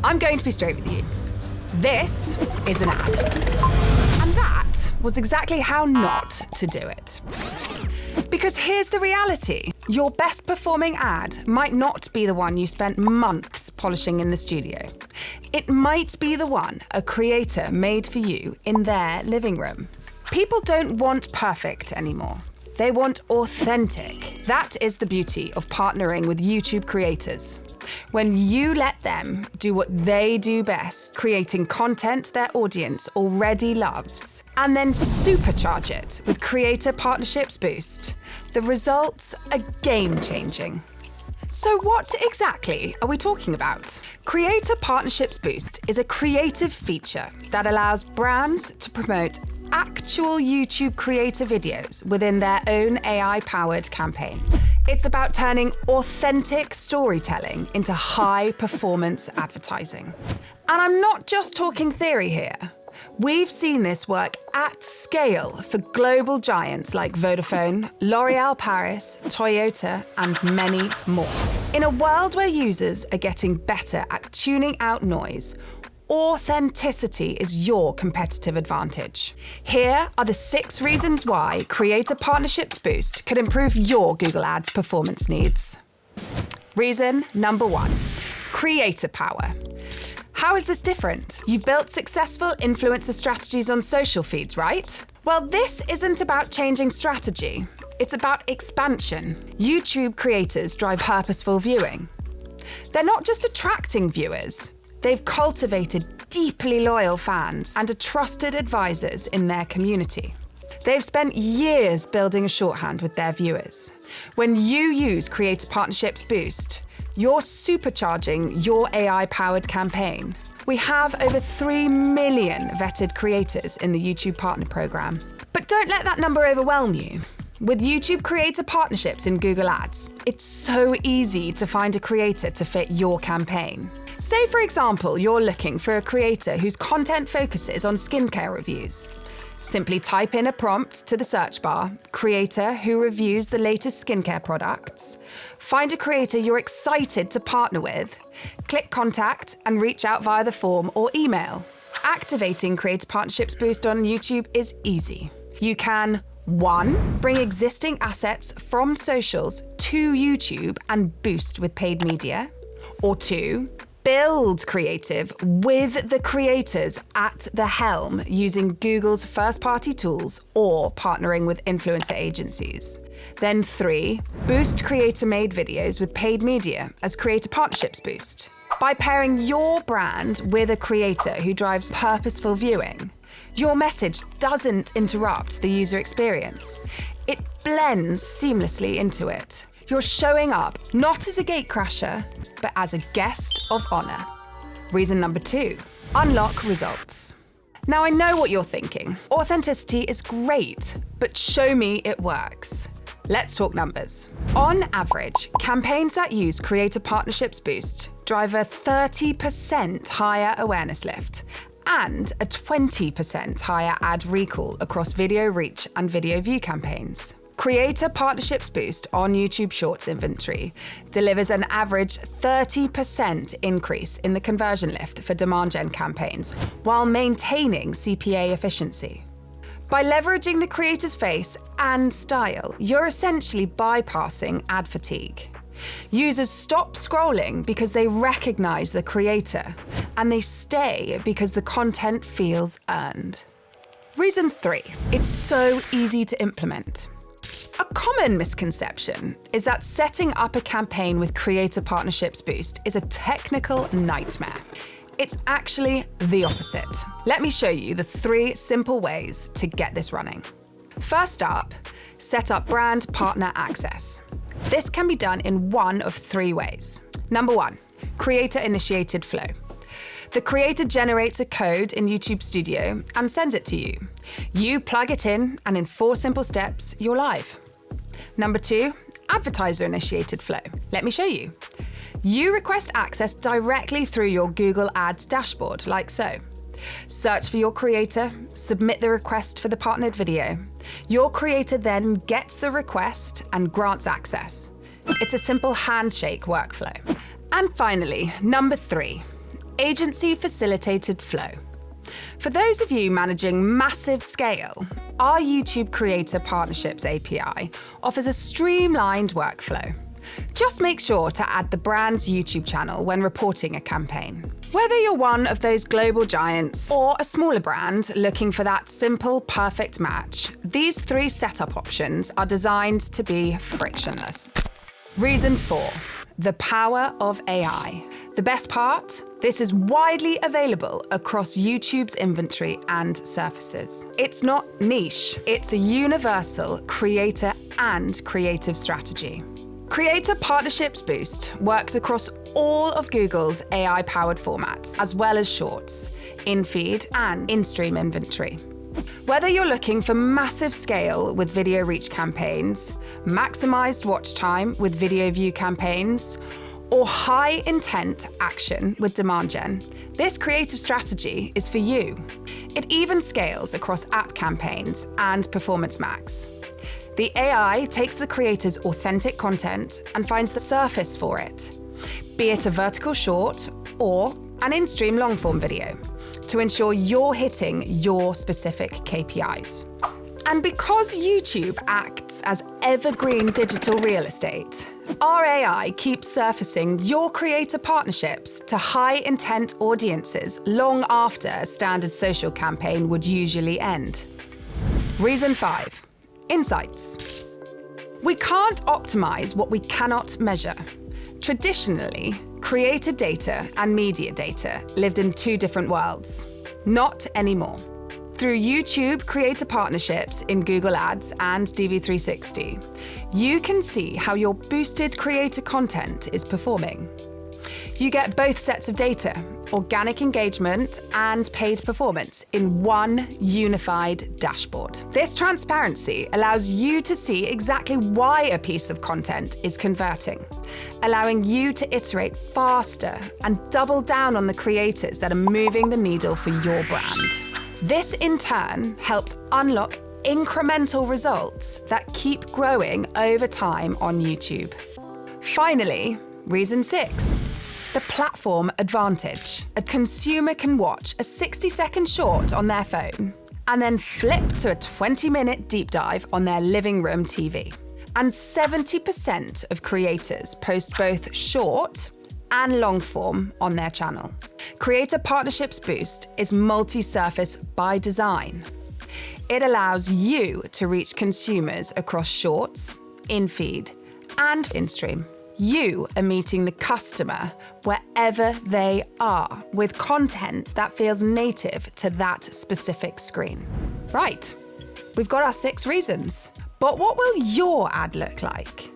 I'm going to be straight with you. This is an ad. And that was exactly how not to do it. Because here's the reality. Your best performing ad might not be the one you spent months polishing in the studio. It might be the one a creator made for you in their living room. People don't want perfect anymore. They want authentic. That is the beauty of partnering with YouTube creators. When you let them do what they do best, creating content their audience already loves, and then supercharge it with Creator Partnerships Boost, the results are game-changing. So what exactly are we talking about? Creator Partnerships Boost is a creative feature that allows brands to promote actual YouTube creator videos within their own AI-powered campaigns. It's about turning authentic storytelling into high-performance advertising. And I'm not just talking theory here. We've seen this work at scale for global giants like Vodafone, L'Oréal Paris, Toyota, and many more. In a world where users are getting better at tuning out noise, authenticity is your competitive advantage. Here are the 6 reasons why Creator Partnerships Boost could improve your Google Ads performance needs. Reason number 1, creator power. How is this different? You've built successful influencer strategies on social feeds, right? Well, this isn't about changing strategy. It's about expansion. YouTube creators drive purposeful viewing. They're not just attracting viewers. They've cultivated deeply loyal fans and are trusted advisors in their community. They've spent years building a shorthand with their viewers. When you use Creator Partnerships Boost, you're supercharging your AI-powered campaign. We have over 3 million vetted creators in the YouTube Partner Program. But don't let that number overwhelm you. With YouTube Creator Partnerships in Google Ads, it's so easy to find a creator to fit your campaign. Say, for example, you're looking for a creator whose content focuses on skincare reviews. Simply type in a prompt to the search bar, creator who reviews the latest skincare products, find a creator you're excited to partner with, click contact and reach out via the form or email. Activating Creator Partnerships Boost on YouTube is easy. You can 1. Bring existing assets from socials to YouTube and boost with paid media. Or 2. Build creative with the creators at the helm using Google's first-party tools or partnering with influencer agencies. Then 3. Boost creator-made videos with paid media as Creator Partnerships Boost. By pairing your brand with a creator who drives purposeful viewing, your message doesn't interrupt the user experience. It blends seamlessly into it. You're showing up not as a gatecrasher, but as a guest of honor. Reason number 2, unlock results. Now I know what you're thinking. Authenticity is great, but show me it works. Let's talk numbers. On average, campaigns that use Creator Partnerships Boost drive a 30% higher awareness lift and a 20% higher ad recall across video reach and video view campaigns. Creator Partnerships Boost on YouTube Shorts inventory delivers an average 30% increase in the conversion lift for demand gen campaigns while maintaining CPA efficiency. By leveraging the creator's face and style, you're essentially bypassing ad fatigue. Users stop scrolling because they recognize the creator, and they stay because the content feels earned. Reason 3, it's so easy to implement. A common misconception is that setting up a campaign with Creator Partnerships Boost is a technical nightmare. It's actually the opposite. Let me show you the 3 simple ways to get this running. First up, set up brand partner access. This can be done in one of 3 ways. Number 1, creator-initiated flow. The creator generates a code in YouTube Studio and sends it to you. You plug it in, and in 4 simple steps, you're live. Number 2, advertiser-initiated flow. Let me show you. You request access directly through your Google Ads dashboard, like so. Search for your creator, submit the request for the partnered video. Your creator then gets the request and grants access. It's a simple handshake workflow. And finally, number 3, Agency Facilitated Flow. For those of you managing massive scale, our YouTube Creator Partnerships API offers a streamlined workflow. Just make sure to add the brand's YouTube channel when reporting a campaign. Whether you're one of those global giants or a smaller brand looking for that simple, perfect match, these 3 setup options are designed to be frictionless. Reason 4, the power of AI. The best part? This is widely available across YouTube's inventory and surfaces. It's not niche, it's a universal creator and creative strategy. Creator Partnerships Boost works across all of Google's AI-powered formats, as well as Shorts, in-feed, and in-stream inventory. Whether you're looking for massive scale with video reach campaigns, maximized watch time with video view campaigns, or high intent action with demand gen, this creative strategy is for you. It even scales across app campaigns and Performance Max. The AI takes the creator's authentic content and finds the surface for it, be it a vertical short or an in-stream long-form video, to ensure you're hitting your specific KPIs. And because YouTube acts as evergreen digital real estate, our AI keeps surfacing your creator partnerships to high-intent audiences long after a standard social campaign would usually end. Reason 5. Insights. We can't optimize what we cannot measure. Traditionally, creator data and media data lived in 2 different worlds. Not anymore. Through YouTube Creator Partnerships in Google Ads and DV360, you can see how your boosted creator content is performing. You get both sets of data, organic engagement and paid performance, in one unified dashboard. This transparency allows you to see exactly why a piece of content is converting, allowing you to iterate faster and double down on the creators that are moving the needle for your brand. This in turn helps unlock incremental results that keep growing over time on YouTube. Finally, reason 6. The platform advantage. A consumer can watch a 60-second short on their phone and then flip to a 20-minute deep dive on their living room TV. And 70% of creators post both short and long form on their channel. Creator Partnerships Boost is multi-surface by design. It allows you to reach consumers across Shorts, in-feed, and in-stream. You are meeting the customer wherever they are with content that feels native to that specific screen. Right, we've got our 6 reasons. But what will your ad look like?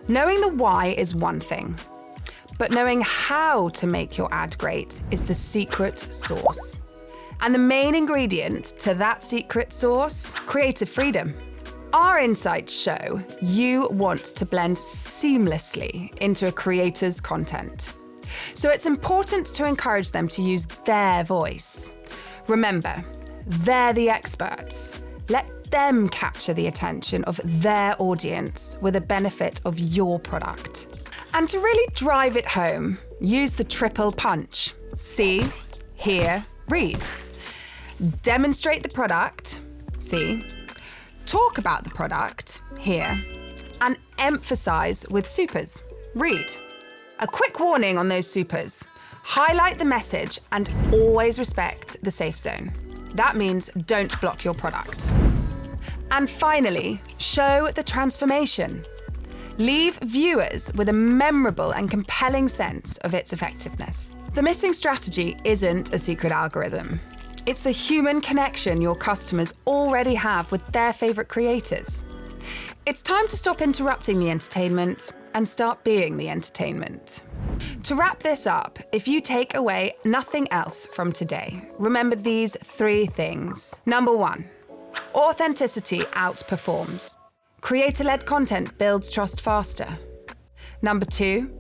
Knowing the why is one thing, but knowing how to make your ad great is the secret sauce. And the main ingredient to that secret sauce? Creative freedom. Our insights show you want to blend seamlessly into a creator's content. So it's important to encourage them to use their voice. Remember, they're the experts. Let them capture the attention of their audience with the benefit of your product. And to really drive it home, use the triple punch. See, hear, read. Demonstrate the product, see. Talk about the product, hear, and emphasize with supers, read. A quick warning on those supers. Highlight the message and always respect the safe zone. That means don't block your product. And finally, show the transformation. Leave viewers with a memorable and compelling sense of its effectiveness. The missing strategy isn't a secret algorithm. It's the human connection your customers already have with their favorite creators. It's time to stop interrupting the entertainment and start being the entertainment. To wrap this up, if you take away nothing else from today, remember these 3 things. Number 1, authenticity outperforms. Creator-led content builds trust faster. Number 2,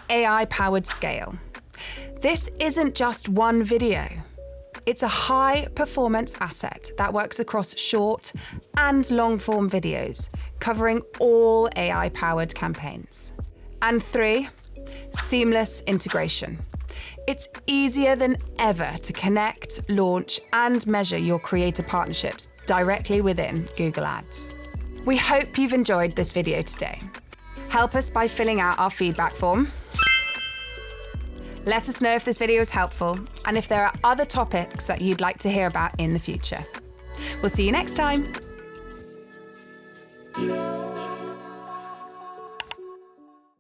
AI-powered scale. This isn't just one video. It's a high-performance asset that works across short and long-form videos, covering all AI-powered campaigns. And 3, seamless integration. It's easier than ever to connect, launch, and measure your creator partnerships directly within Google Ads. We hope you've enjoyed this video today. Help us by filling out our feedback form. Let us know if this video is helpful and if there are other topics that you'd like to hear about in the future. We'll see you next time.